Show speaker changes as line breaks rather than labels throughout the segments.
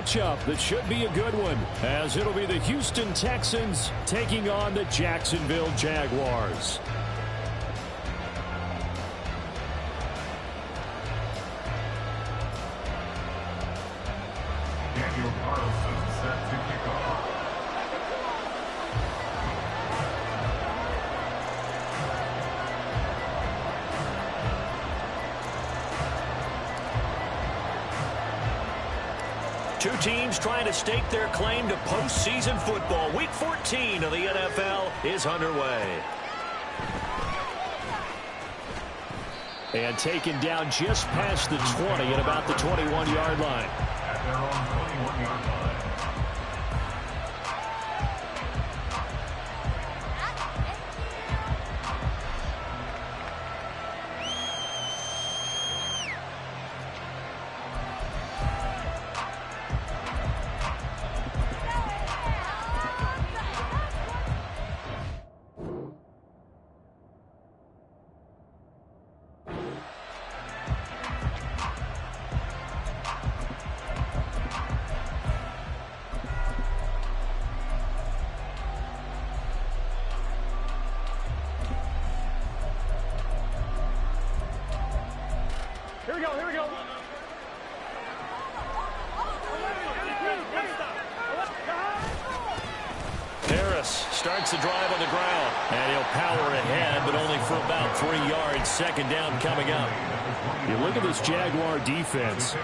matchup that should be a good one, as it'll be the Houston Texans taking on the Jacksonville Jaguars.
Set to kick off.
Two teams trying to stake their claim to postseason football. Week 14 of the NFL is underway.
And taken down just past the 20 at about the 21-yard line.
At their own 21-yard line.
Here we go.
Harris starts the drive on the ground. And he'll power ahead, but only for about 3 yards. Second down coming up.
You look at this Jaguar defense.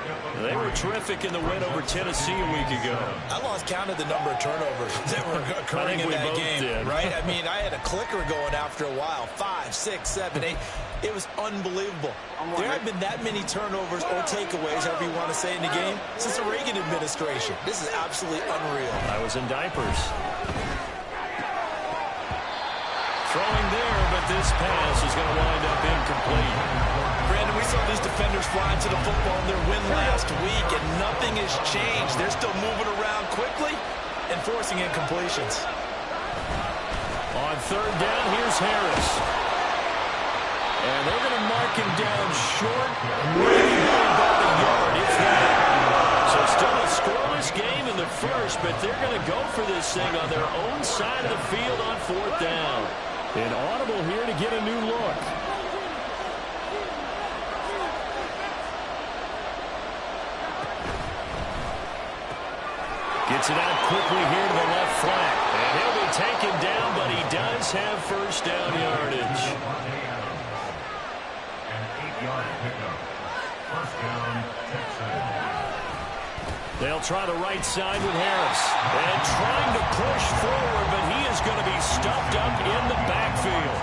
They were terrific in the win over Tennessee a week ago.
I lost count of the number of turnovers that were occurring in that game, right? I mean, I had a clicker going after a while. 5, 6, 7, 8. It was unbelievable. There haven't been that many turnovers or takeaways, however you want to say, in the game since the Reagan administration. This is absolutely unreal.
I was in diapers. Throwing there, but this pass is going to wind up incomplete.
Brandon, we saw these defenders flying to the football in their win last week, and nothing has changed. They're still moving around quickly and forcing incompletions.
On third down, here's Harris. And they're going to mark him down short, maybe about a yard, if that. So still a scoreless game in the first, but they're going to go for this thing on their own side of the field on fourth down.
An audible here to get a new look.
Gets it out quickly here to the left flank. And he'll be taken down, but he does have first down yardage.
An 8-yard pickup. First down, Texans.
They'll try the right side with Harris. And trying to push forward, but he is going to be stuffed up in the backfield.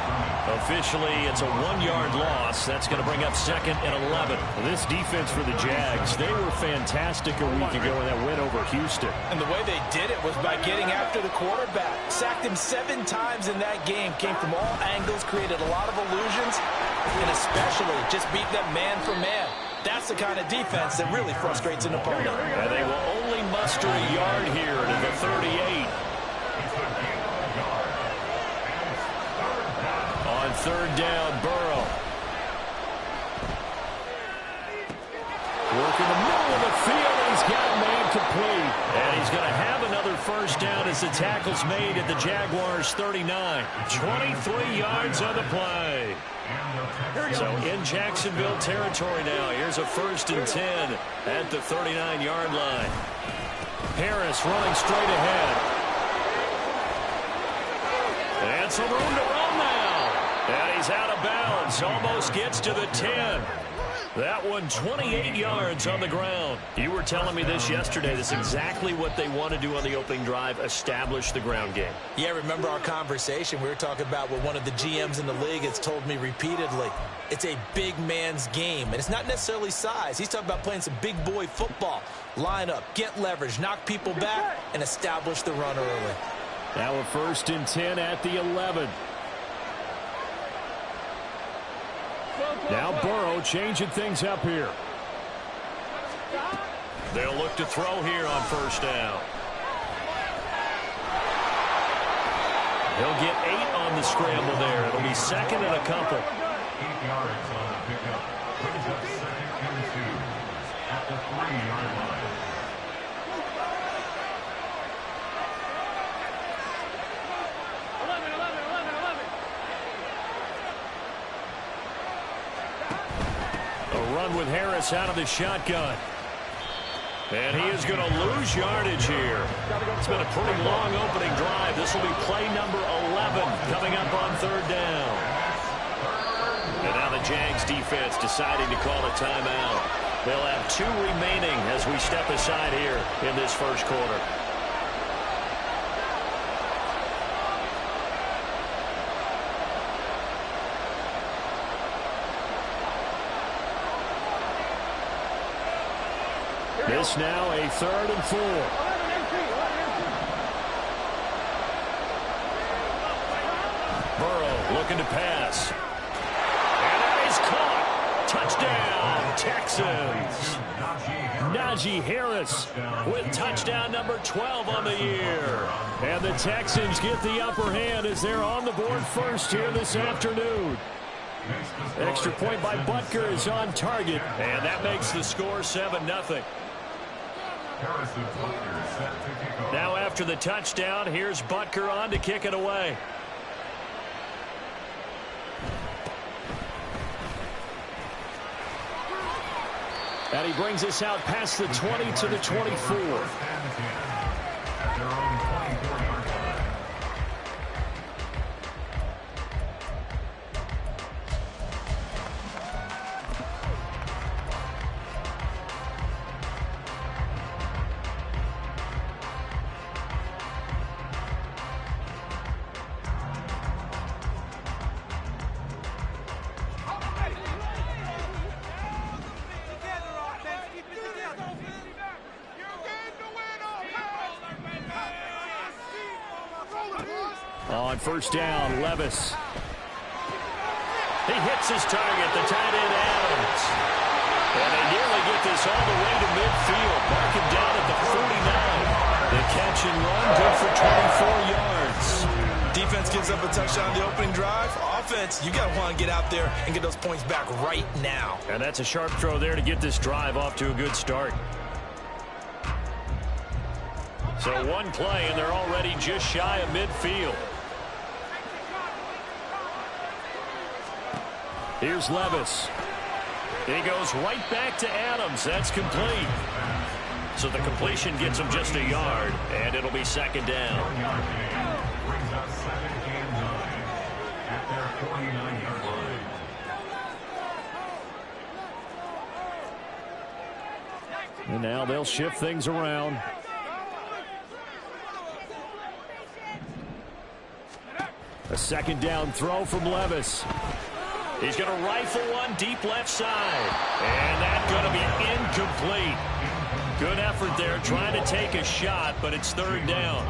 Officially, it's a 1-yard loss. That's going to bring up second and 11.
This defense for the Jags, they were fantastic a week ago in that win over Houston.
And the way they did it was by getting after the quarterback. Sacked him 7 times in that game. Came from all angles, created a lot of illusions, and especially just beat them man for man. That's the kind of defense that really frustrates an opponent.
And they will only muster a yard here to the 38. On third down, Burrow.
Working the middle of the field, and he's got a man complete.
And he's going to have another first down as the tackle's made at the Jaguars' 39. 23 yards on the play. So in Jacksonville territory now. Here's a 1st and 10 at the 39-yard line. Harris running straight ahead. And some room to run now. And he's out of bounds. Almost gets to the 10. That one 28 yards on the ground. You were telling me this yesterday. That's exactly what they want to do on the opening drive, establish the ground game.
Yeah, remember our conversation? We were talking about what one of the GMs in the league has told me repeatedly. It's a big man's game, and it's not necessarily size. He's talking about playing some big boy football. Line up, get leverage, knock people back, and establish the run early.
Now a 1st and 10 at the 11. Now Burrow changing things up here.
They'll look to throw here on first down. He'll get 8 on the scramble there. It'll be second and a couple.
8 yards on the pickup. Brings up 2nd and 2 at the 3-yard line.
run with Harris out of the shotgun. And he is going to lose yardage here. It's been a pretty long opening drive. This will be play number 11 coming up on third down. And now the Jags defense deciding to call a timeout. They'll have 2 remaining as we step aside here in this first quarter. This now a 3rd and 4. Burrow looking to pass. And that is caught. Touchdown, Texans. Najee Harris with touchdown number 12 on the year. And the Texans get the upper hand as they're on the board first here this afternoon. Extra point by Butker is on target. And that makes the score 7-0. Now after the touchdown, here's Butker on to kick it away. And he brings us out past the 20 to the 24. On first down, Levis. He hits his target, the tight end Adams. And they nearly get this all the way to midfield. Mark him down at the 49. The catch and run, good for 24 yards.
Defense gives up a touchdown on the opening drive. Offense, you got to want to get out there and get those points back right now.
And that's a sharp throw there to get this drive off to a good start. So one play, and they're already just shy of midfield. Here's Levis. He goes right back to Adams. That's complete. So the completion gets him just a yard, and it'll be second down.
Brings up 2nd and 9 at their 49-yard line.
And now they'll shift things around. A second down throw from Levis. He's going to rifle one deep left side. And that's going to be incomplete. Good effort there trying to take a shot, but it's third down.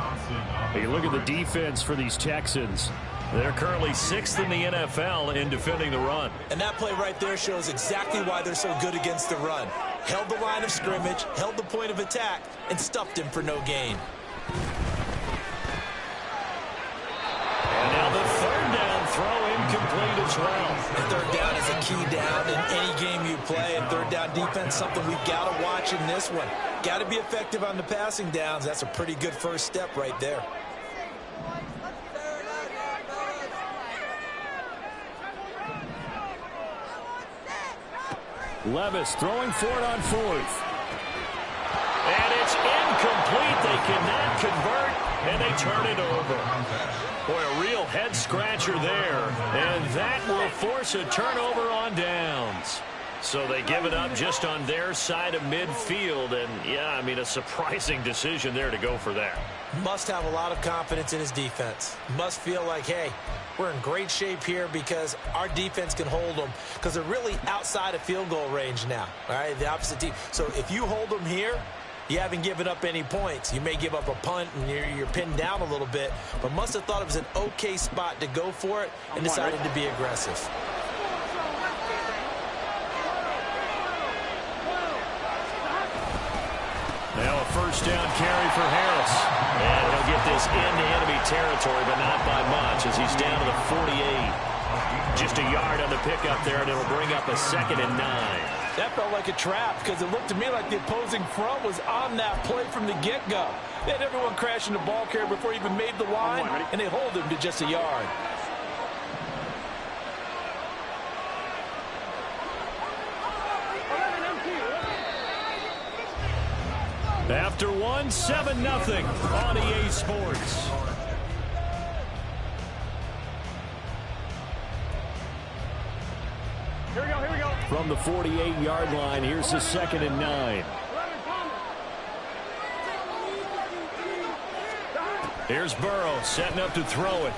Hey, look at the defense for these Texans. They're currently 6th in the NFL in defending the run.
And that play right there shows exactly why they're so good against the run. Held the line of scrimmage, held the point of attack, and stuffed him for no gain.
And now the third down throw incomplete as well.
And third down is a key down in any game you play. And third down defense, something we've got to watch in this one. Got to be effective on the passing downs. That's a pretty good first step right there.
Levis throwing for it on 4th. And it's incomplete. They cannot convert, and they turn it over. Boy, a real head-scratcher there. And that will force a turnover on downs. So they give it up just on their side of midfield. And, yeah, I mean, a surprising decision there to go for that.
Must have a lot of confidence in his defense. Must feel like, hey, we're in great shape here because our defense can hold them because they're really outside of field goal range now, all right, the opposite team. So if you hold them here, you haven't given up any points. You may give up a punt and you're pinned down a little bit, but must have thought it was an okay spot to go for it and decided to be aggressive.
Now a first down carry for Harris. And he'll get this into enemy territory, but not by much as he's down to the 48. Just a yard on the pickup there, and it'll bring up a 2nd and 9.
That felt like a trap because it looked to me like the opposing front was on that play from the get-go. They had everyone crashing the ball carrier before he even made the line, and they hold him to just a yard.
After one, 7-0 on EA Sports.
Here we go.
From the 48-yard line, here's the 2nd and 9. Here's Burrow setting up to throw it.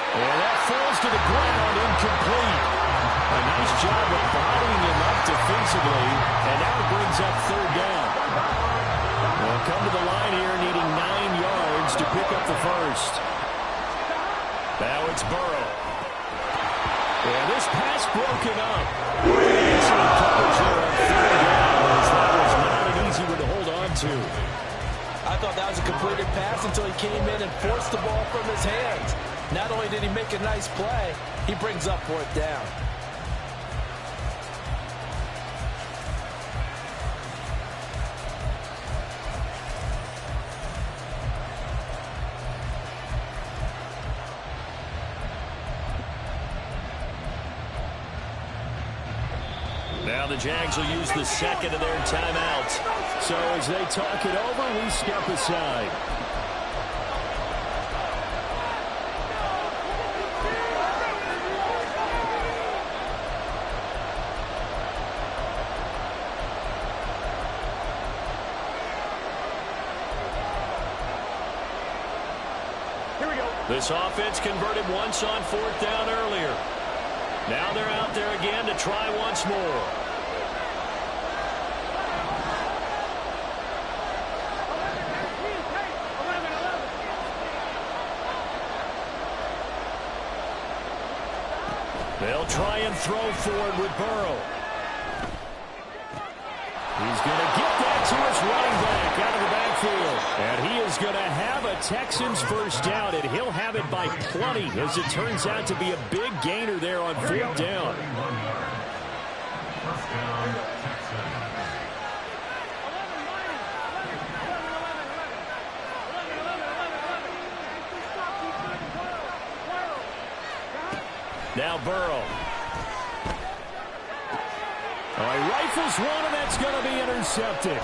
And that falls to the ground, incomplete. A nice job of bodying him up defensively, and now it brings up 3rd down. They'll come to the line here needing 9 yards to pick up the first. Now it's Burrow. And this pass broken up. Excellent coverage there on 3rd down, as that was not an easy one to hold on to.
I thought that was a completed pass until he came in and forced the ball from his hands. Not only did he make a nice play, he brings up 4th down.
Now the Jags will use the 2nd of their timeouts. So as they talk it over, we step aside.
Here we go.
This offense converted once on 4th down earlier. Now they're out there again to try once more. They'll try and throw forward with Burrow. He's going to get that to his running back out of the backfield. And he is going to have a Texans first down, and he'll have it by plenty, as it turns out to be a big gainer there on 4th down.
First down, Texans.
Now Burrow. Oh, he rifles one, and that's going to be intercepted.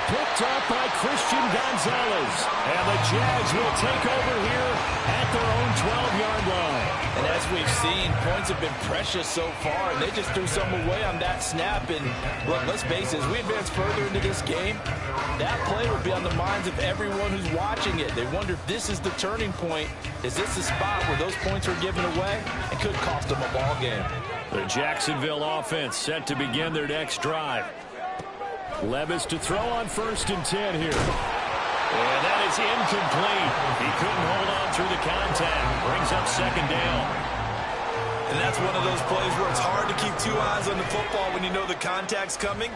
Picked up by Christian Gonzalez. And the Jags will take over here at their own 12-yard line.
And as we've seen, points have been precious so far, and they just threw some away on that snap. And look, let's face it, as we advance further into this game, that play will be on the minds of everyone who's watching it. They wonder if this is the turning point. Is this the spot where those points were given away? It could cost them a ball game.
The Jacksonville offense set to begin their next drive. Levis to throw on 1st and 10 here. And that is incomplete. He couldn't hold on through the contact. Brings up 2nd down.
And that's one of those plays where it's hard to keep 2 eyes on the football when you know the contact's coming,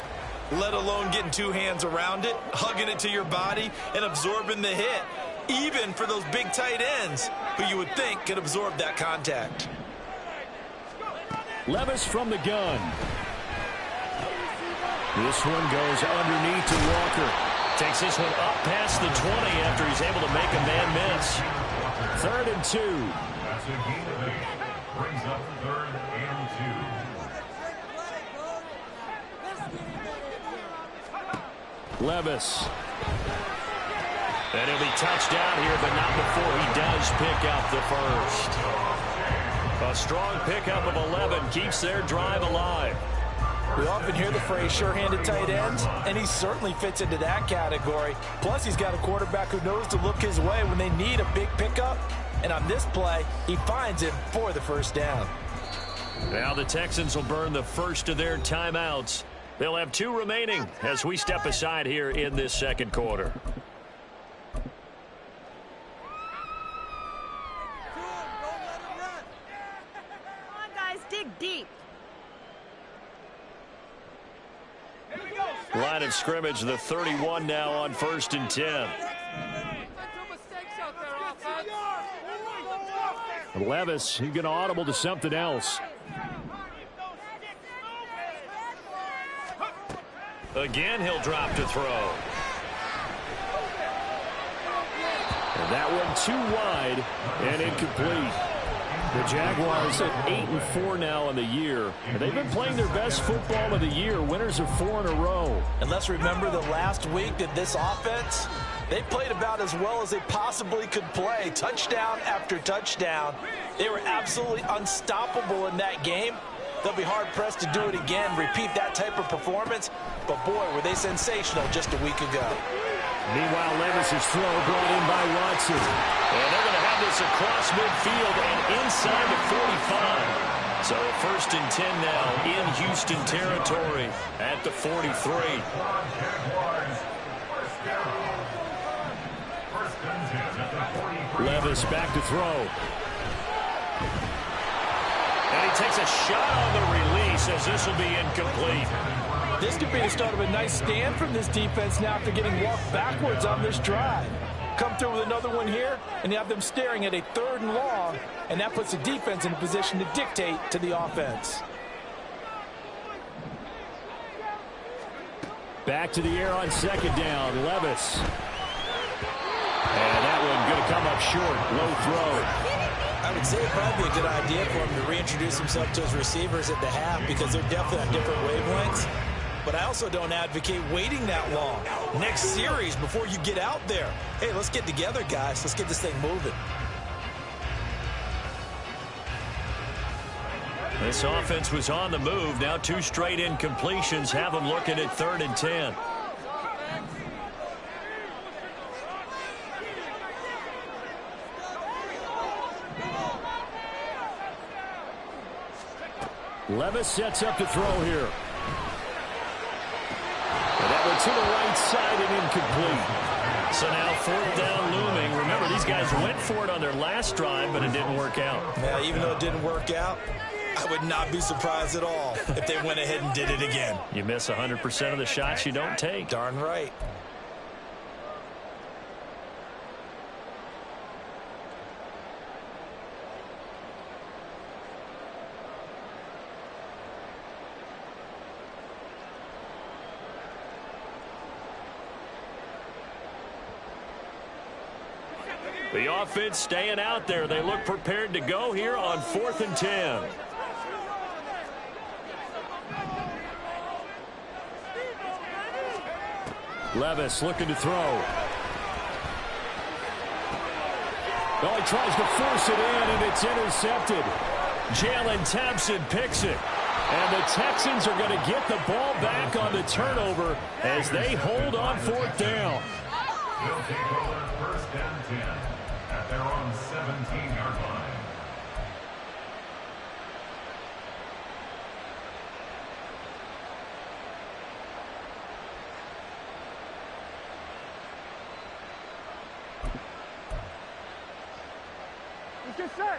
let alone getting 2 hands around it, hugging it to your body, and absorbing the hit, even for those big tight ends who you would think could absorb that contact.
Levis from the gun. This one goes underneath to Walker. Takes this one up past the 20 after he's able to make a man miss. 3rd and 2.
That's a gain of 8. Brings up 3rd and 2.
Levis. And he'll be touched down here, but not before he does pick up the first. A strong pickup of 11 keeps their drive alive.
We often hear the phrase sure-handed tight ends, and he certainly fits into that category. Plus, he's got a quarterback who knows to look his way when they need a big pickup. And on this play, he finds him for the first down.
Now the Texans will burn the first of their timeouts. They'll have 2 remaining as we step aside here in this 2nd quarter.
Dig deep.
Line of scrimmage, the 31 now on 1st and 10. Levis, he's going to audible to something else. Again, he'll drop to throw. And that one too wide and incomplete. The Jaguars at 8-4 now in the year. They've been playing their best football of the year. Winners of 4 in a row.
And let's remember that last week that this offense, they played about as well as they possibly could play. Touchdown after touchdown. They were absolutely unstoppable in that game. They'll be hard-pressed to do it again, repeat that type of performance. But, boy, were they sensational just a week ago.
Meanwhile, Levis's throw brought in by Watson.
And they're going to have this across midfield and inside the 45. So 1st and 10 now in Houston territory at the 43.
Levis back to throw.
And he takes a shot on the release as this will be incomplete.
This could be the start of a nice stand from this defense now after getting walked backwards on this drive. Come through with another one here, and you have them staring at a 3rd and long, and that puts the defense in a position to dictate to the offense.
Back to the air on 2nd down, Levis. And that one going to come up short, low throw.
I would say it'd probably be a good idea for him to reintroduce himself to his receivers at the half because they're definitely on different wavelengths. But I also don't advocate waiting that long. Next series before you get out there. Hey, let's get together, guys. Let's get this thing moving.
This offense was on the move. Now 2 straight incompletions have them looking at 3rd and 10.
Levis sets up to throw here. And that one to the right side and incomplete.
So now 4th down looming. Remember, these guys went for it on their last drive, but it didn't work out.
Yeah, even though it didn't work out, I would not be surprised at all if they went ahead and did it again.
You miss 100% of the shots you don't take.
Darn right.
The offense staying out there. They look prepared to go here on 4th and 10.
Levis looking to throw. Well, he tries to force it in, and it's intercepted.
Jalen Thompson picks it.
And the Texans are going to get the ball back on the turnover as they hold on 4th down.
They'll take over 1st and 10 at their own 17-yard line.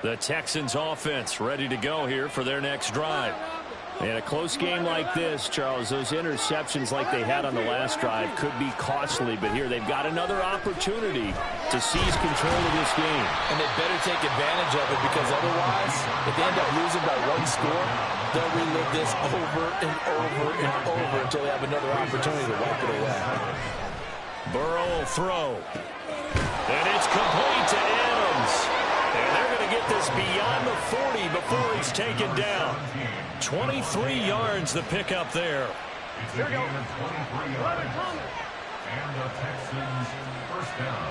The Texans offense ready to go here for their next drive.
In a close game like this, Charles, those interceptions like they had on the last drive could be costly, but here they've got another opportunity to seize control of this game.
And they better take advantage of it because otherwise, if they end up losing by 1 score, they'll relive this over and over and over until they have another opportunity to wipe it away.
Burrow will throw. And it's complete to Adams. And they're going to get this beyond the 40 before he's taken down. 23 yards the pickup there.
Here we go. 23 yards. And the Texans 1st down.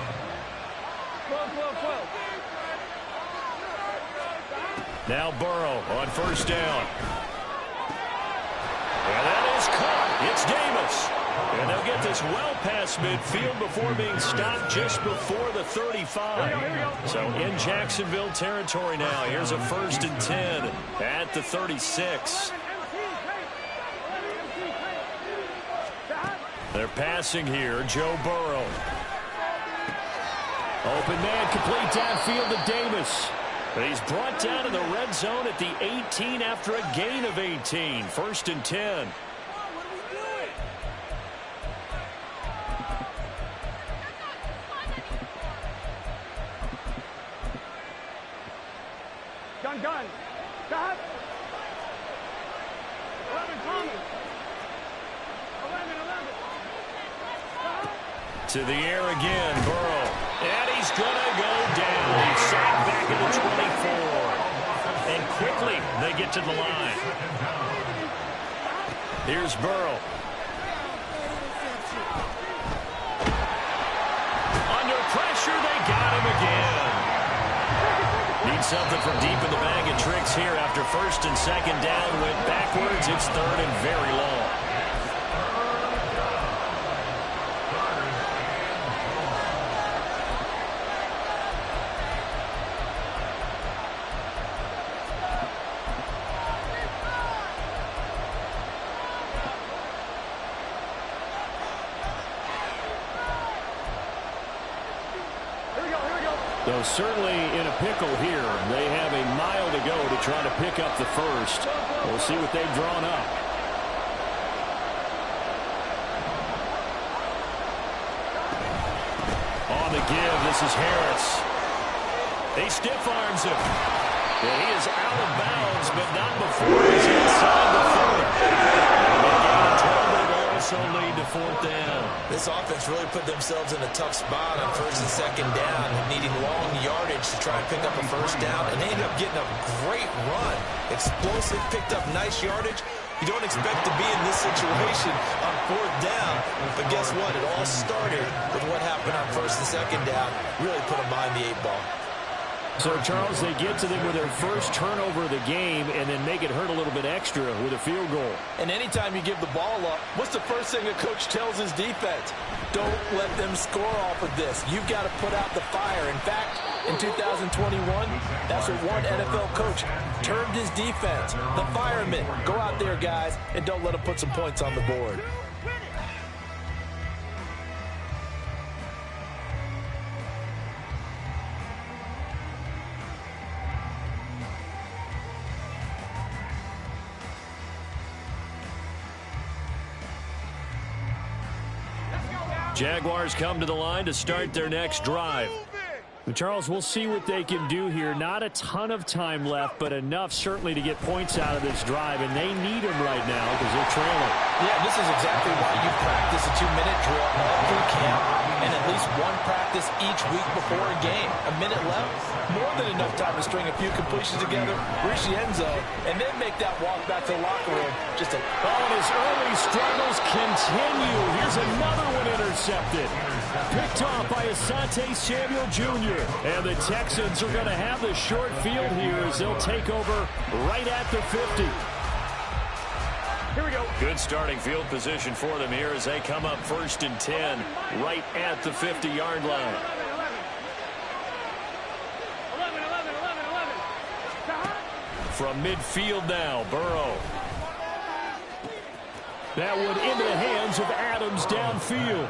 12.
Now Burrow on 1st down. And that is caught. It's Davis. And they'll get this well past midfield before being stopped just before the 35. So in Jacksonville territory now. Here's a 1st and 10 at the 36. They're passing here. Joe Burrow.
Open man complete downfield to Davis.
But he's brought down in the red zone at the 18 after a gain of 18. 1st and 10.
Gun. Stop. 11 Thomas. 11.
To the air again, Burrow. And he's going to go down. He's sacked back at the 24.
And quickly they get to the line. Here's Burrow. Under pressure, they got him again. Need something from deep in the bag of tricks here after first and second down. Went backwards. It's third and very long. So certainly in a pickle here. They have a mile to go to try to pick up the first. We'll see what they've drawn up. On the give, this is Harris. He stiff arms him. And he is out of bounds, but not before he's inside the 40. Also lead to fourth down.
This offense really put themselves in a tough spot on first and second down, needing long yardage to try and pick up a first down, and they ended up getting a great run. Explosive, picked up nice yardage. You don't expect to be in this situation on fourth down, but guess what? It all started with what happened on first and second down. Really put them behind the 8-ball.
So, Charles, they get to them with their first turnover of the game and then make it hurt a little bit extra with a field goal.
And anytime you give the ball up, what's the first thing a coach tells his defense? Don't let them score off of this. You've got to put out the fire. In fact, in 2021, that's what one NFL coach termed his defense. The firemen. Go out there, guys, and don't let them put some points on the board.
Jaguars come to the line to start their next drive. Charles, we'll see what they can do here. Not a ton of time left, but enough certainly to get points out of this drive, and they need them right now because they're trailing.
Yeah, this is exactly why you practice a 2-minute drill all through camp and at least one practice each week before a game. A minute left, more than enough time to string a few completions together, reach the end zone, and then make that walk back to the locker room. Just a...
Oh, and his early struggles continue. Here's another one intercepted. Picked off by Asante Samuel Jr. And the Texans are going to have the short field here as they'll take over right at the 50.
Here we go.
Good starting field position for them here as they come up first and 10 right at the 50-yard line.
11.
From midfield now, Burrow. That one into the hands of Adams downfield.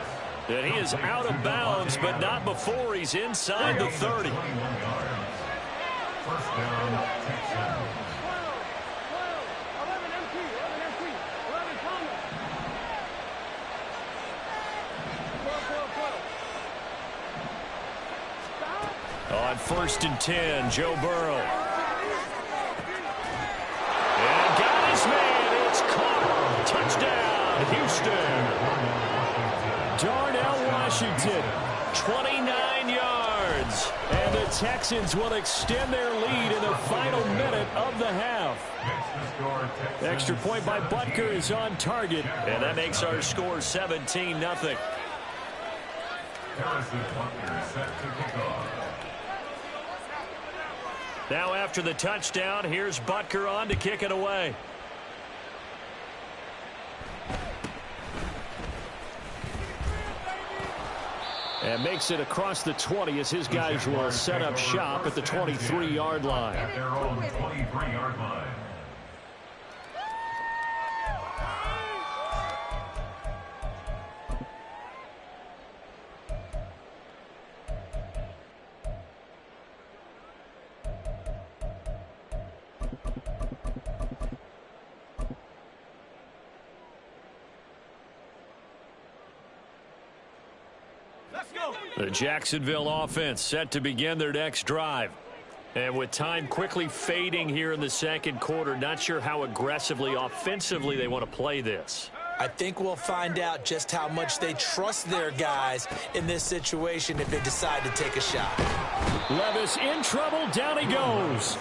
And he is out of bounds, but not before he's inside the 30.
First down, Texans.
11 empty. 11 Thomas. 12.
On first and 10, Joe Burrow. And got his man. It's caught. Touchdown, Houston. Darnell Washington, 29 yards. And the Texans will extend their lead in the final minute of the half. Extra point by Butker is on target. And that makes our score 17-0.
Harrison Butker set to kick off.
Now after the touchdown, here's Butker on to kick it away. And makes it across the 20 as his guys will set up shop at the 23-yard line.
At their own 23-yard line.
The Jacksonville offense set to begin their next drive. And with time quickly fading here in the second quarter, not sure how aggressively, offensively they want to play this.
I think we'll find out just how much they trust their guys in this situation if they decide to take a shot.
Levis in trouble. Down he goes.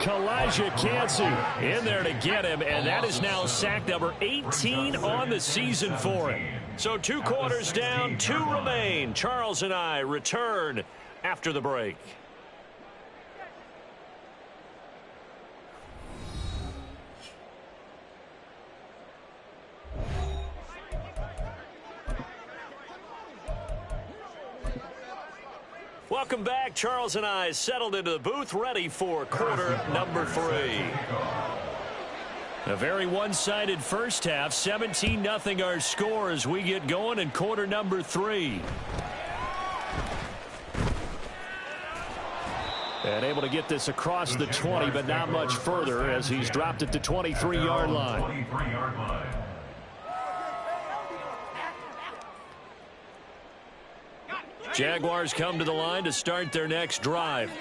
Kalijah Cansey in there to get him, and that is now sack number 18 on the season for him. So 2 quarters down, 2 remain. Charles and I return after the break. Welcome back. Charles and I settled into the booth, ready for quarter number 3. A very one-sided first half. 17-0 our score as we get going in quarter number 3. And able to get this across the 20, but not much further as he's dropped it to 23-yard line. Jaguars come to the line to start their next drive.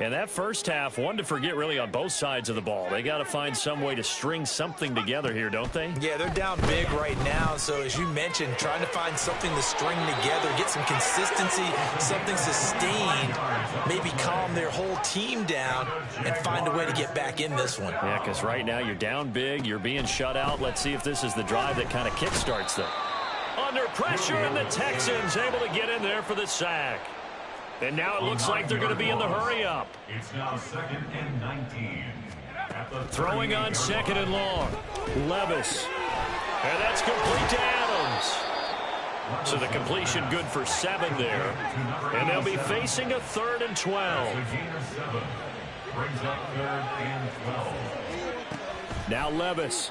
And that first half, one to forget really on both sides of the ball. They got to find some way to string something together here, don't they?
Yeah, they're down big right now. So as you mentioned, trying to find something to string together, get some consistency, something sustained, maybe calm their whole team down and find a way to get back in this one.
Yeah, because right now you're down big, you're being shut out. Let's see if this is the drive that kind of kickstarts them. Under pressure, and the Texans able to get in there for the sack. And now it looks like they're going to be in the hurry-up.
It's now 2nd and 19.
Throwing on 2nd and long. Levis. And that's complete to Adams. So the completion good for 7 there. And they'll be facing a 3rd and 12.
Brings up 3rd and 12.
Now Levis.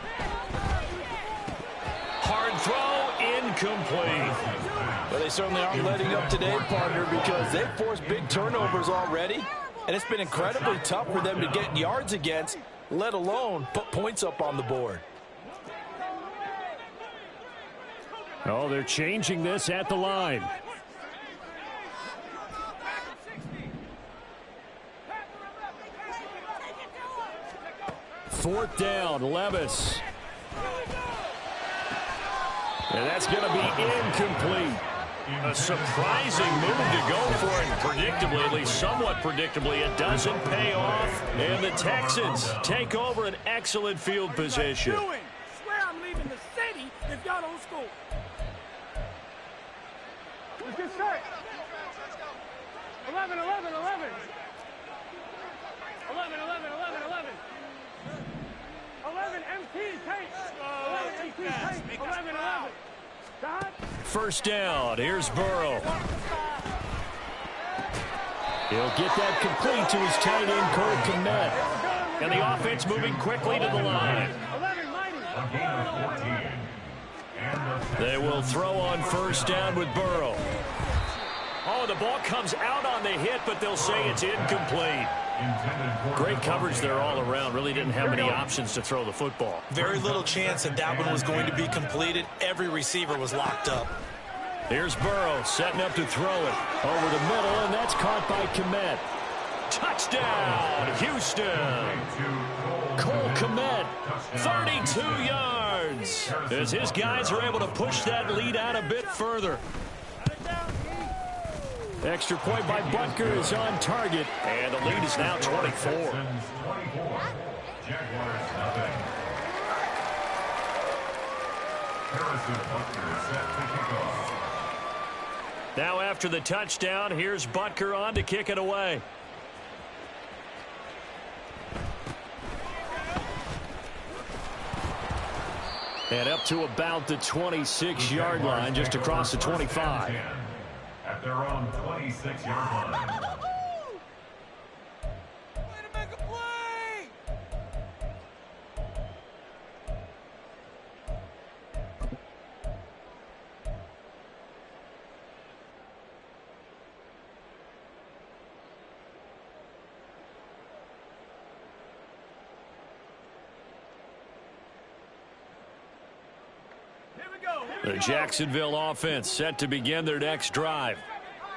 Hard throw, incomplete.
Well, they certainly aren't letting up today, partner, because they've forced big turnovers already, and it's been incredibly tough for them to get yards against, let alone put points up on the board.
Oh, they're changing this at the line. Fourth down, Levis. And that's going to be incomplete. A surprising move to go for it. Predictably, at least somewhat predictably, it doesn't pay off. And the Texans take over an excellent field position.
Swear I'm leaving the city if y'all don't score. Let's get set. 11, 11, 11. 11, 11, 11, 11. 11 MT tape. 11 MT tape. 11, 11.
First down. Here's Burrow. He'll get that complete to his tight end, Cole Kmet. And the offense moving quickly to the line. They will throw on first down with Burrow. Oh, the ball comes out on the hit, but they'll say it's incomplete. Great coverage there all around. Really didn't have many options to throw the football.
Very little chance that that one was going to be completed. Every receiver was locked up.
Here's Burrow setting up to throw it over the middle, and that's caught by Kmet. Touchdown, Houston. Cole Kmet, 32 yards. As his guys are able to push that lead out a bit further. Extra point by Butker is on target, and the lead is now 24.
Jaguars nothing. Harrison Butker set to kick off.
Now after the touchdown, here's Butker on to kick it away. And up to about the 26-yard line, just across the 25.
At their own 26-yard line.
The Jacksonville offense set to begin their next drive.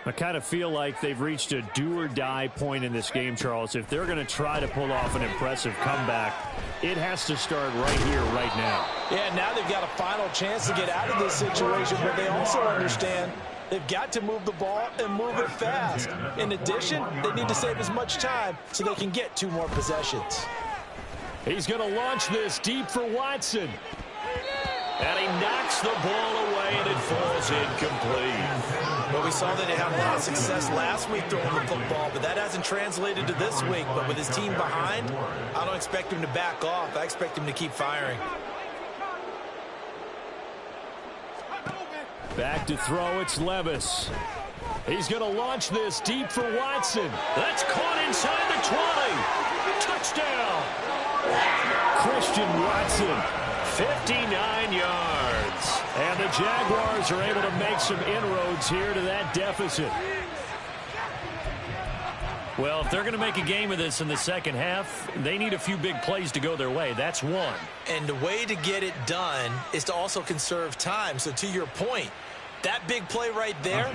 I kind of feel like they've reached a do-or-die point in this game, Charles. If they're going to try to pull off an impressive comeback, it has to start right here, right now.
Yeah, now they've got a final chance to get out of this situation, but they also understand
They've got to move the ball and move it fast. In addition, they need to save as much time so they can get 2 more possessions.
He's going to launch this deep for Watson. And he knocks the ball away, and it falls incomplete.
Well, we saw that he had a lot of success last week throwing the football, but that hasn't translated to this week. But with his team behind, I don't expect him to back off. I expect him to keep firing.
Back to throw, it's Levis. He's going to launch this deep for Watson. That's caught inside the 20. Touchdown. Christian Watson. 59 yards. And the Jaguars are able to make some inroads here to that deficit. Well, if they're going to make a game of this in the second half, they need a few big plays to go their way. That's one.
And the way to get it done is to also conserve time. So to your point, that big play right there,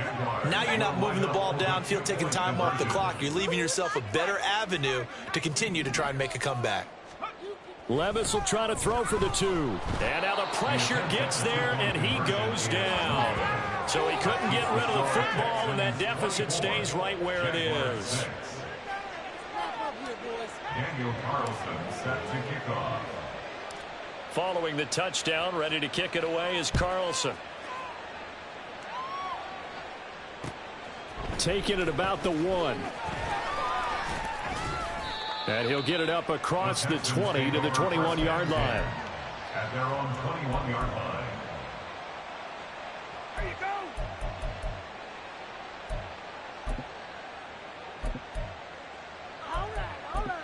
now you're not moving the ball downfield, taking time off the clock. You're leaving yourself a better avenue to continue to try and make a comeback.
Levis will try to throw for the 2. And now the pressure gets there, and he goes down. So he couldn't get rid of the football, and that deficit stays right where it is.
Daniel Carlson set to kick off.
Following the touchdown, ready to kick it away is Carlson. Taking it about the 1. And he'll get it up across the 20 to the 21-yard line.
At their own 21-yard line.
There you go. All right, all right.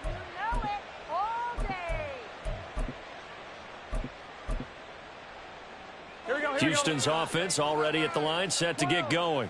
You know it all day. Here we go.
Houston's offense already at the line, set to get going.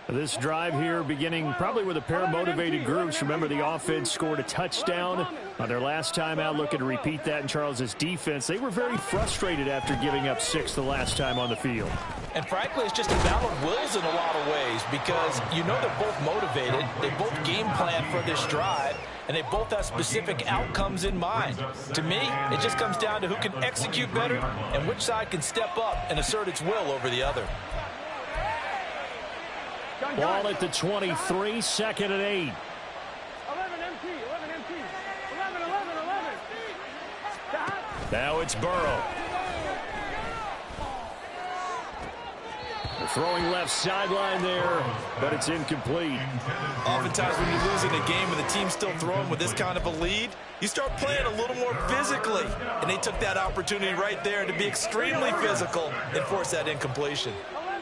This drive here beginning probably with a pair of motivated groups. Remember, the offense scored a touchdown on their last time out, looking to repeat that in Charles's defense. They were very frustrated after giving up 6 the last time on the field.
And frankly, it's just a battle of wills in a lot of ways because you know they're both motivated. They both game plan for this drive, and they both have specific outcomes in mind. To me, it just comes down to who can execute better and which side can step up and assert its will over the other.
Ball at the 23, 2nd and 8.
11 MT, 11 MT. 11.
Now it's Burrow. They're throwing left sideline there, but it's incomplete.
Oftentimes when you're losing a game with a team still throwing with this kind of a lead, you start playing a little more physically. And they took that opportunity right there to be extremely physical and force that incompletion.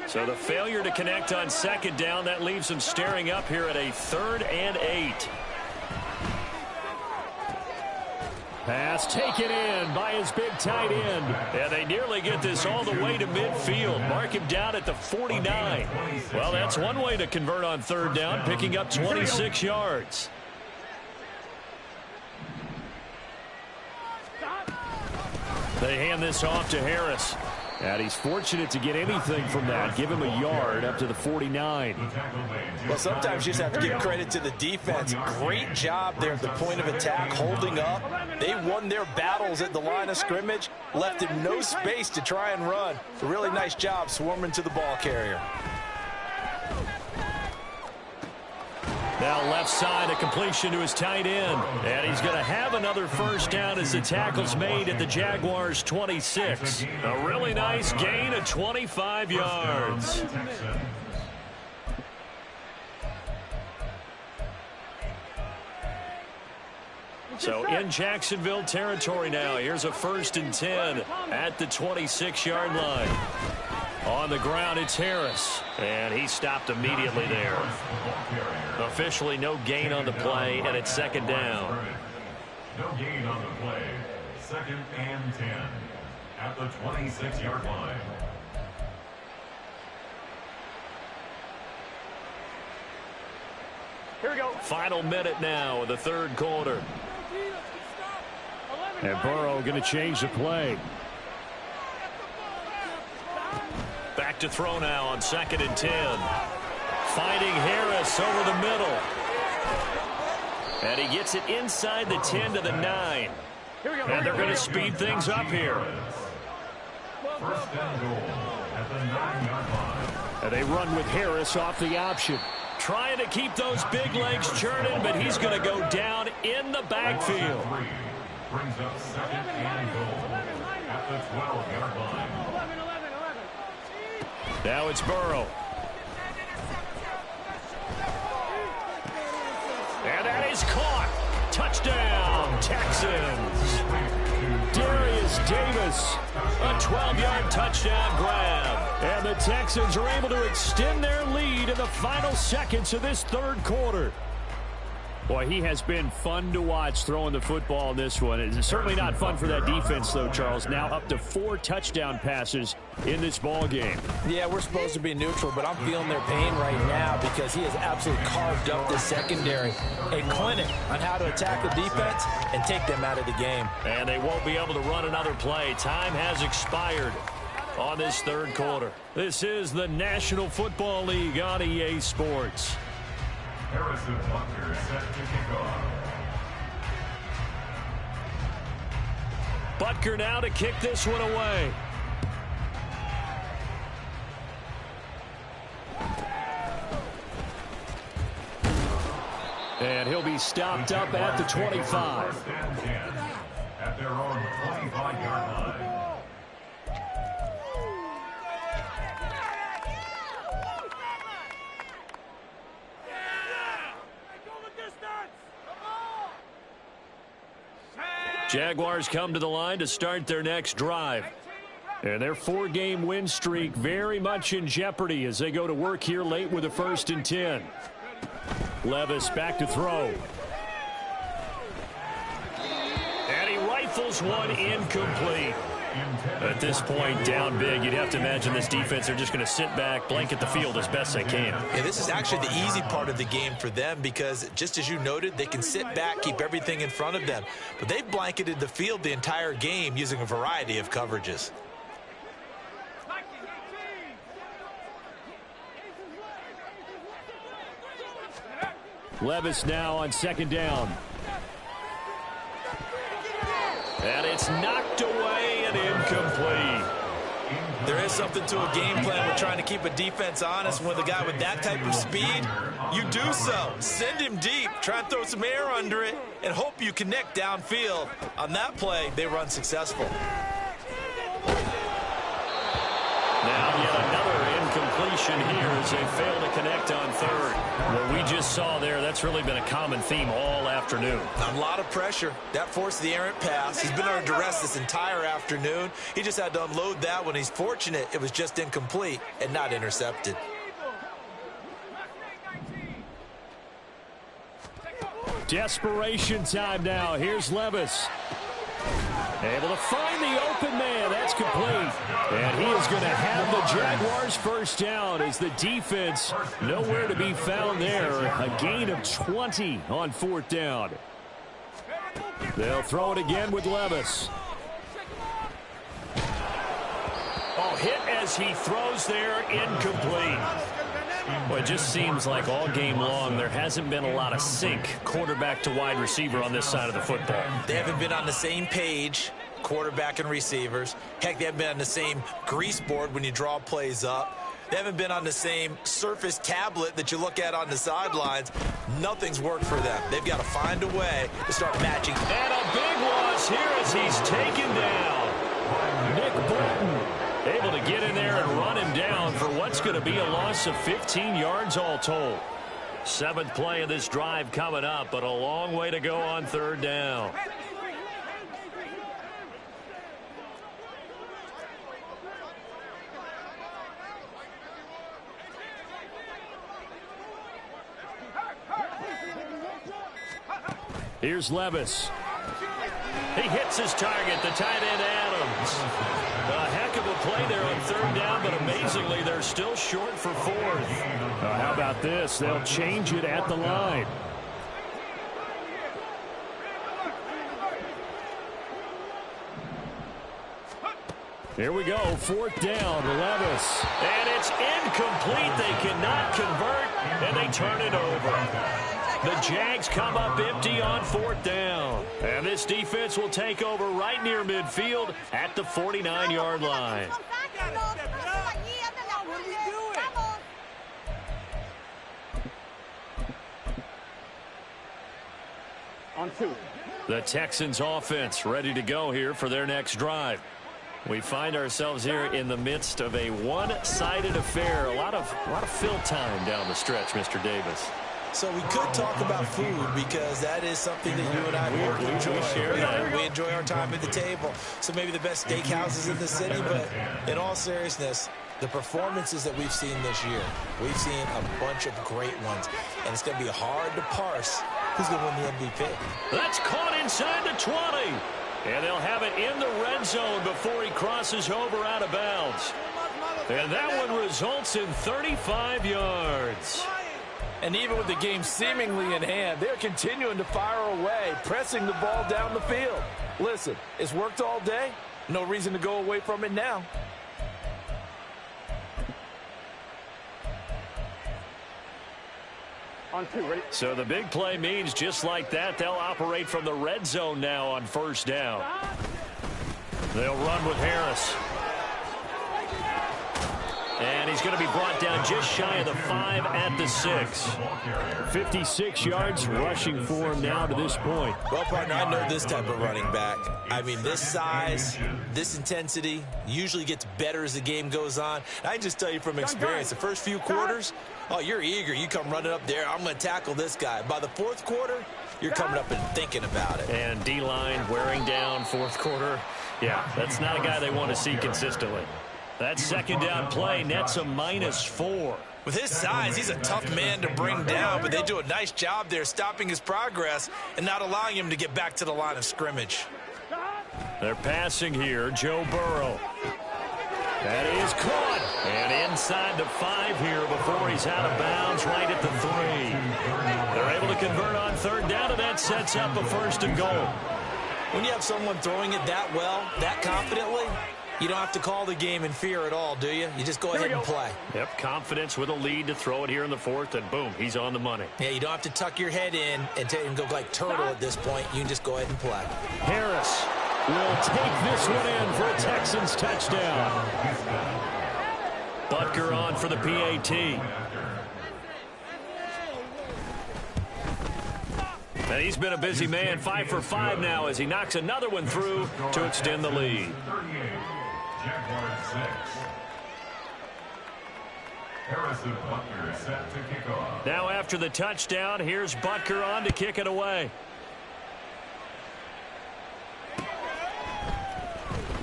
So the failure to connect on 2nd down, that leaves them staring up here at a 3rd and 8. Pass taken in by his big tight end. And they nearly get this all the way to midfield. Mark him down at the 49. Well, that's one way to convert on 3rd down, picking up 26 yards. They hand this off to Harris. And he's fortunate to get anything from that. Give him a yard up to the 49.
Well, sometimes you just have to give credit to the defense. Great job there at the point of attack, holding up. They won their battles at the line of scrimmage, left him no space to try and run. A really nice job swarming to the ball carrier.
Now left side, a completion to his tight end. And he's going to have another 1st down as the tackle's made at the Jaguars' 26. A really nice gain of 25 yards. So in Jacksonville territory now. Here's a 1st and 10 at the 26-yard line. On the ground, it's Harris. And he stopped immediately there. Officially no gain on the play, and it's 2nd down.
No gain on the play. 2nd and 10 at the 26-yard line.
Here we go.
Final minute now of the 3rd quarter. And Burrow going to change the play. Back to throw now on 2nd and 10. Finding Harris over the middle. And he gets it inside the 10 to the 9. And they're going to speed things up here.
First and goal at the 9-yard line.
And they run with Harris off the option. Trying to keep those big legs churning, but he's going to go down in the backfield.
Brings up second and goal at the 12-yard line.
Now it's Burrow. And that is caught. Touchdown, Texans. Darius Davis, a 12-yard touchdown grab. And the Texans are able to extend their lead in the final seconds of this third quarter. Boy, he has been fun to watch throwing the football in this one. It's certainly not fun for that defense, though, Charles. Now up to 4 touchdown passes in this ball game.
Yeah, we're supposed to be neutral, but I'm feeling their pain right now because he has absolutely carved up this secondary. A clinic on how to attack a defense and take them out of the game.
And they won't be able to run another play. Time has expired on this third quarter. This is the National Football League on EA Sports.
Harrison Butker set to kick off.
Butker now to kick this one away. And he'll be stopped up at the 25.
First and 10 at their own 25-yard line.
Jaguars come to the line to start their next drive. And their 4-game win streak very much in jeopardy as they go to work here late with a 1st and 10. Levis back to throw. And he rifles one incomplete. At this point, down big, you'd have to imagine this defense, they're just going to sit back, blanket the field as best they can.
Yeah, this is actually the easy part of the game for them because, just as you noted, they can sit back, keep everything in front of them. But they've blanketed the field the entire game using a variety of coverages.
Levis now on 2nd down. And it's knocked away and incomplete.
There is something to a game plan. We're trying to keep a defense honest. With a guy with that type of speed, you do so. Send him deep, try and throw some air under it, and hope you connect downfield. On that play, they run successful.
Now yet another incompletion here as they fail to connect on 3rd. What we just saw there, that's really been a common theme all afternoon.
A lot of pressure. That forced the errant pass. He's been under duress this entire afternoon. He just had to unload that when he's fortunate it was just incomplete and not intercepted.
Desperation time now. Here's Levis. Able to find the open man. That's complete. And he is going to have the Jaguars first down as the defense nowhere to be found there. A gain of 20 on 4th down. They'll throw it again with Levis. Oh, hit as he throws there, incomplete. Well, it just seems like all game long there hasn't been a lot of sync quarterback to wide receiver on this side of the football.
They haven't been on the same page, quarterback and receivers. Heck, they haven't been on the same grease board when you draw plays up. They haven't been on the same Surface tablet that you look at on the sidelines. Nothing's worked for them. They've got to find a way to start matching.
And a big loss here as he's taken down. Nick Bolton able to get in there and run him down for what's going to be a loss of 15 yards all told. 7th play of this drive coming up, but a long way to go on 3rd down. Here's Levis. He hits his target, the tight end Adams. A heck of a play there on 3rd down, but amazingly, they're still short for 4th. How about this? They'll change it at the line. Here we go, 4th down, Levis. And it's incomplete. They cannot convert, and they turn it over. The Jags come up empty on 4th down. And this defense will take over right near midfield at the 49-yard line.
On 2.
The Texans offense ready to go here for their next drive. We find ourselves here in the midst of a one-sided affair. A lot of fill time down the stretch, Mr. Davis.
So we could talk about food because that is something that you and I both enjoy. We enjoy our time at the table. So maybe the best steakhouses in the city, but in all seriousness, the performances that we've seen this year, we've seen a bunch of great ones, and it's going to be hard to parse who's going to win the MVP.
That's caught inside the 20. And they'll have it in the red zone before he crosses over out of bounds. And that one results in 35 yards.
And even with the game seemingly in hand, they're continuing to fire away, pressing the ball down the field. Listen, it's worked all day. No reason to go away from it now.
On 2, ready?
So the big play means just like that, they'll operate from the red zone now on 1st down. They'll run with Harris. And he's going to be brought down just shy of the 5 at the 6. 56 yards rushing for him now to this point.
Well, partner, I know this type of running back. I mean, this size, this intensity usually gets better as the game goes on. I can just tell you from experience, the first few quarters, oh, you're eager. You come running up there, I'm going to tackle this guy. By the 4th quarter, you're coming up and thinking about it.
And D-line wearing down 4th quarter. Yeah, that's not a guy they want to see consistently. That 2nd down play nets a -4.
With his size, he's a tough man to bring down, but they do a nice job there stopping his progress and not allowing him to get back to the line of scrimmage.
They're passing here, Joe Burrow. That is caught. And inside the 5 here before he's out of bounds right at the 3. They're able to convert on 3rd down, and that sets up a 1st and goal.
When you have someone throwing it that well, that confidently, you don't have to call the game in fear at all, do you? You just go ahead and play.
Yep, confidence with a lead to throw it here in the 4th, and boom, he's on the money.
Yeah, you don't have to tuck your head in and go like turtle at this point. You can just go ahead and play.
Harris will take this one in for a Texans touchdown. Butker on for the PAT. And he's been a busy man, 5 for 5 now as he knocks another one through to extend the lead.
Jaguars 6. Harrison Butker set to kick off.
Now after the touchdown, here's Butker on to kick it away.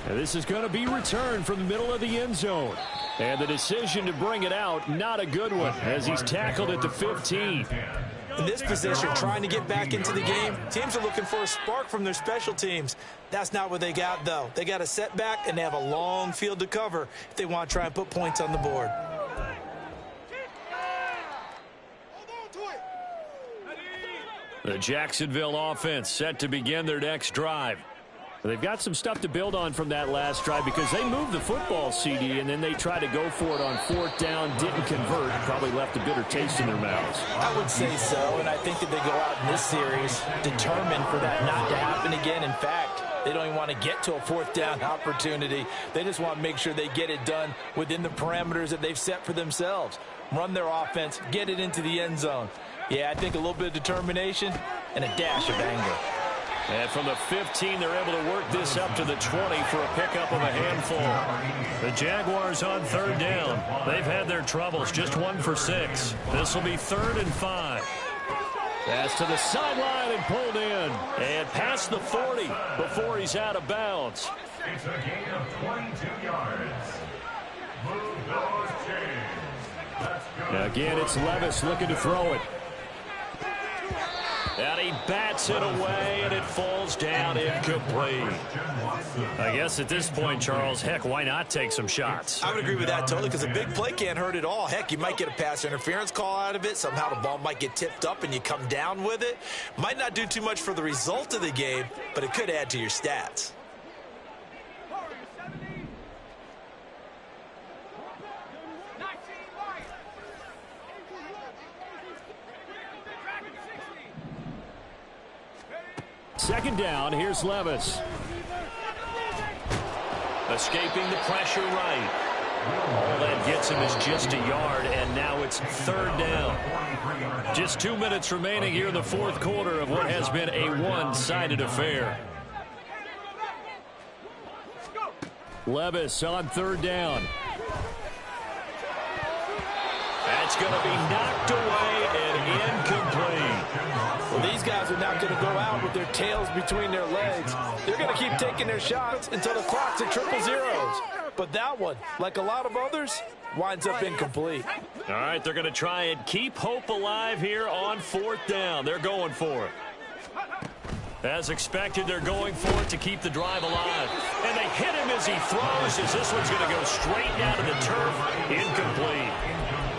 And this is going to be returned from the middle of the end zone. And the decision to bring it out, not a good one, as he's tackled at the 15.
In this position, trying to get back into the game, teams are looking for a spark from their special teams. That's not what they got, though. They got a setback, and they have a long field to cover if they want to try and put points on the board.
The Jacksonville offense set to begin their next drive. They've got some stuff to build on from that last drive because they moved the football, CD, and then they tried to go for it on 4th down, didn't convert, probably left a bitter taste in their mouths.
I would say so, and I think that they go out in this series determined for that not to happen again. In fact, they don't even want to get to a 4th down opportunity. They just want to make sure they get it done within the parameters that they've set for themselves. Run their offense, get it into the end zone. Yeah, I think a little bit of determination and a dash of anger.
And from the 15, they're able to work this up to the 20 for a pickup of a handful. The Jaguars on 3rd down. They've had their troubles, just 1 for 6. This will be 3rd and 5. Pass to the sideline and pulled in. And past the 40 before he's out of bounds.
It's a gain of 22 yards. Move those chains. Let's go.
Again, it's Levis looking to throw it. And he bats it away, and it falls down incomplete. I guess at this point, Charles, heck, why not take some shots?
I would agree with that totally because a big play can't hurt at all. Heck, you might get a pass interference call out of it. Somehow the ball might get tipped up and you come down with it. Might not do too much for the result of the game, but it could add to your stats.
Second down, here's Levis.
Escaping the pressure right. All that gets him is just a yard, and now it's third down.
Just 2 minutes remaining here in the fourth quarter of what has been a one-sided affair. Levis on third down.
That's going to be knocked away and incomplete.
Well, these guys are not going to go out with their tails between their legs. They're going to keep taking their shots until the clock's at triple zeros. But that one, like a lot of others, winds up incomplete.
All right, they're going to try and keep hope alive here on fourth down. They're going for it. As expected, they're going for it to keep the drive alive. And they hit him as he throws, as this one's going to go straight down to the turf. Incomplete.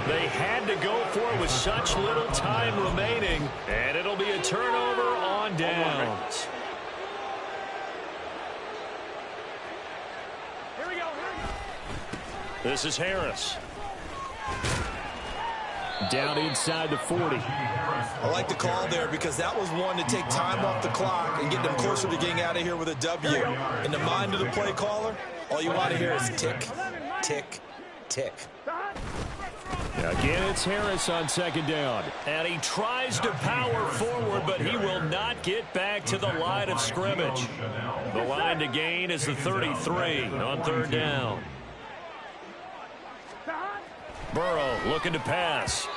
They had to go for it with such little time remaining, and it'll be a turnover on downs.
Here we go.
This is Harris. Down inside the 40.
I like the call there because that was one to take time off the clock and get them closer to getting out of here with a W. In the mind of the play caller, all you want to hear is tick, tick, tick.
Again, it's Harris on second down. And he tries to power forward, but he will not get back to the line of scrimmage. The line to gain is the 33 on third down. Burrow looking to pass.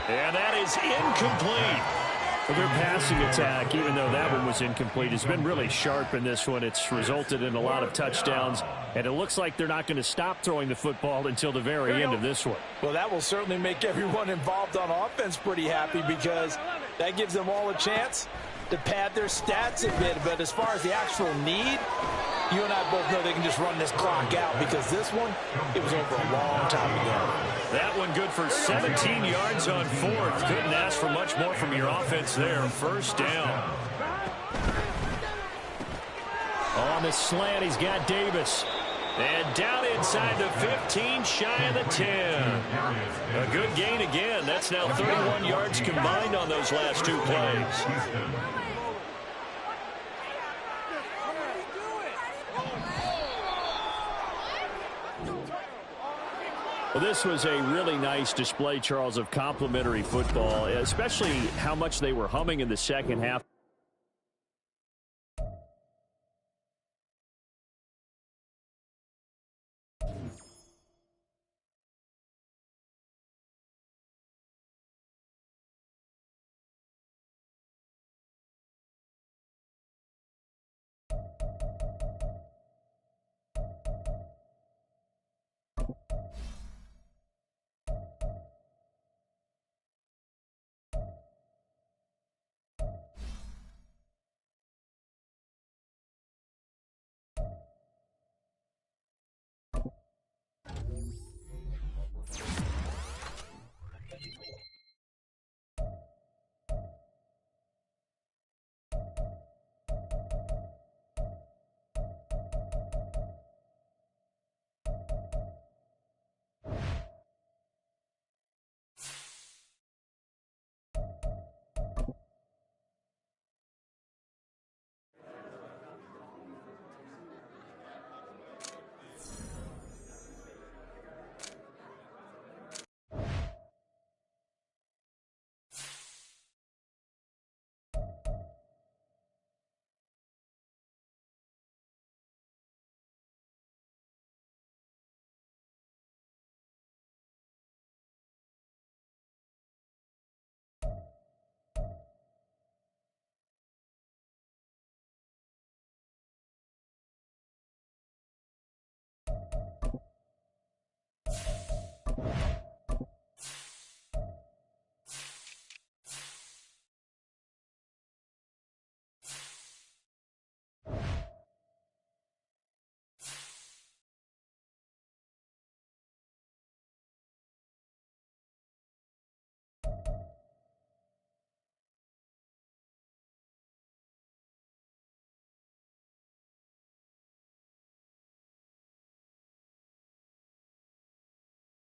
And that is incomplete. Well, their passing attack, even though that one was incomplete, has been really sharp in this one. It's resulted in a lot of touchdowns, and it looks like they're not going to stop throwing the football until the very end of this one.
Well, that will certainly make everyone involved on offense pretty happy because that gives them all a chance to pad their stats a bit. But as far as the actual need, you and I both know they can just run this clock out because this one, it was over a long time ago.
That one good for 17 yards on fourth. Couldn't ask for much more from your offense there. First down. On the slant, he's got Davis. And down inside the 15, shy of the 10. A good gain again. That's now 31 yards combined on those last two plays. Well, this was a really nice display, Charles, of complimentary football, especially how much they were humming in the second half.